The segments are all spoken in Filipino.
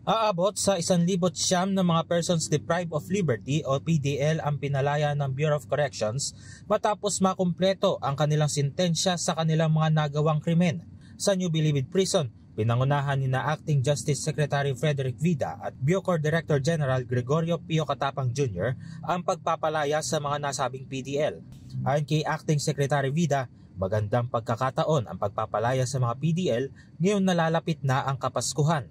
Aabot sa 1,000 na mga persons deprived of liberty o PDL ang pinalaya ng Bureau of Corrections matapos makumpleto ang kanilang sentensya sa kanilang mga nagawang krimen. Sa New Bilibid Prison, pinangunahan ni na Acting Justice Secretary Frederick Vida at Bucor Director General Gregorio Pio Katapang Jr. ang pagpapalaya sa mga nasabing PDL. Ayon kay Acting Secretary Vida, magandang pagkakataon ang pagpapalaya sa mga PDL ngayong nalalapit na ang Kapaskuhan.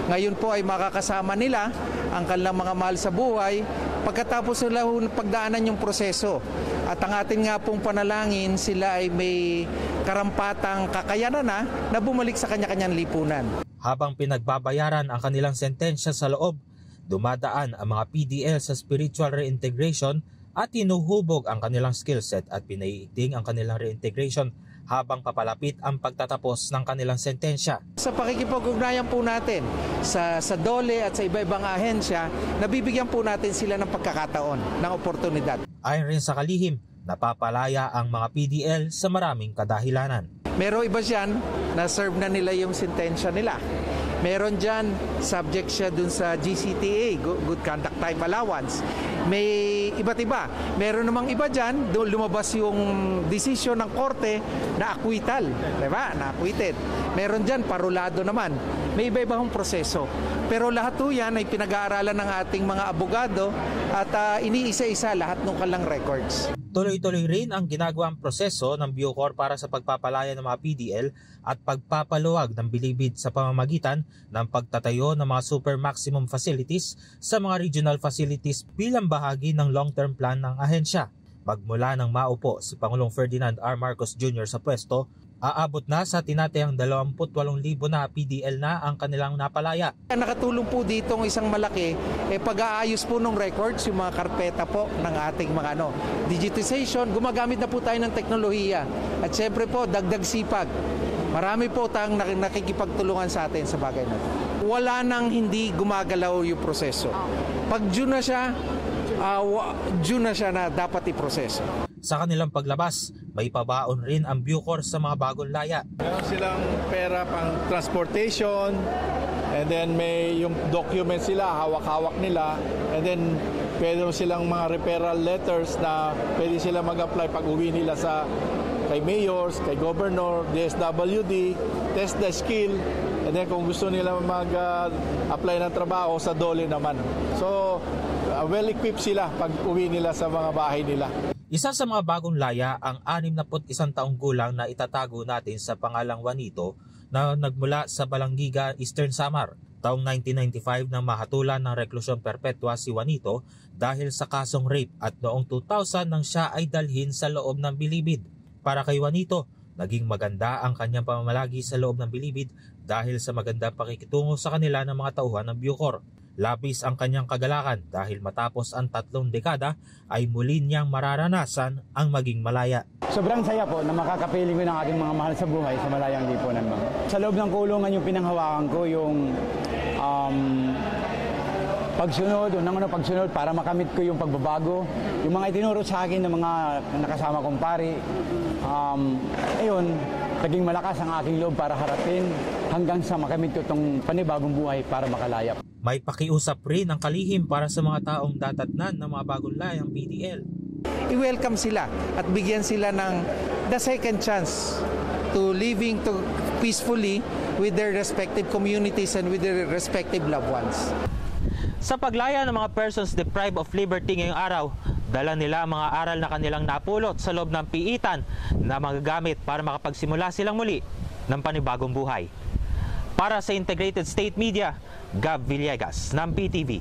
Ngayon po ay makakasama nila ang kanilang mga mahal sa buhay pagkatapos nila pagdaanan yung proseso. At ang atin nga pong panalangin, sila ay may karampatang kakayanan na bumalik sa kanya-kanyang lipunan. Habang pinagbabayaran ang kanilang sentensya sa loob, dumadaan ang mga PDL sa spiritual reintegration at hinuhubog ang kanilang skillset at pinaiigting ang kanilang reintegration habang papalapit ang pagtatapos ng kanilang sentensya. Sa pakikipag-ugnayan po natin sa DOLE at sa iba-ibang ahensya, nabibigyan po natin sila ng pagkakataon, ng oportunidad. Ayon rin sa kalihim, napapalaya ang mga PDL sa maraming kadahilanan. Meron iba dyan na serve na nila yung sentensya nila. Meron dyan, subject siya dun sa GCTA, Good Conduct Time Allowance. May iba't iba. Meron namang iba dyan, doon lumabas yung desisyon ng korte na acquittal, diba? Na acquitted. Meron dyan, parulado naman. May iba-ibang proseso. Pero lahat po yan ay pinag-aaralan ng ating mga abogado at iniisa-isa lahat ng kanilang records. Tuloy-tuloy rin ang ginagawang proseso ng Bucor para sa pagpapalaya ng mga PDL at pagpapaluwag ng bilibid sa pamamagitan ng pagtatayo ng mga super maximum facilities sa mga regional facilities bilang bahagi ng long-term plan ng ahensya. Magmula nang maupo si Pangulong Ferdinand R. Marcos Jr. sa pwesto, aabot na sa tinatayang 28,000 na PDL na ang kanilang napalaya. Nakatulong po dito ng isang malaki pag-aayos po ng records, yung mga karpeta po ng ating mga digitization. Gumagamit na po tayo ng teknolohiya at syempre po dagdag sipag. Marami po tayong nakikipagtulungan sa atin sa bagay na ito. Wala nang hindi gumagalaw yung proseso. Pag due na siya, na dapat iproseso. Sa kanilang paglabas, may pabaon rin ang Bucor sa mga bagong laya. Meron silang pera pang transportation, and then may yung documents sila, hawak-hawak nila, and then pwede silang mga referral letters na pwede sila mag-apply pag uwi nila kay mayors, kay governor, DSWD, test the skill, and then kung gusto nila mag-apply ng trabaho sa DOLE naman. So, well-equipped sila pag uwi nila sa mga bahay nila. Isa sa mga bagong laya ang 61 taong gulang na itatago natin sa pangalang Juanito na nagmula sa Balanggiga, Eastern Samar. Taong 1995 nang mahatulan ng reklusyon perpetua si Juanito dahil sa kasong rape at noong 2000 nang siya ay dalhin sa loob ng bilibid. Para kay Juanito, naging maganda ang kanyang pamamalagi sa loob ng bilibid dahil sa magandang pakikitungo sa kanila ng mga tauhan ng Bucor. Labis ang kanyang kagalakan dahil matapos ang 3 dekada ay muli niyang mararanasan ang maging malaya. Sobrang saya po na makakapiling ko ng aking mga mahal sa buhay sa malayang lipunan. Sa loob ng kulungan yung pinanghawakan ko yung pagsunod, pagsunod para makamit ko yung pagbabago. Yung mga itinuro sa akin ng mga nakasama kong pari. Ayun, naging malakas ang aking loob para harapin hanggang sa makamit ko itong panibagong buhay para makalaya. May pakiusap rin ang kalihim para sa mga taong datatnan ng mga bagong layang PDL. I-welcome sila at bigyan sila ng the second chance to living peacefully with their respective communities and with their respective loved ones. Sa paglaya ng mga persons deprived of liberty ngayong araw, dala nila ang mga aral na kanilang napulot sa loob ng piitan na magagamit para makapagsimula silang muli ng panibagong buhay. Para sa Integrated State Media, Gab Villegas ng PTV.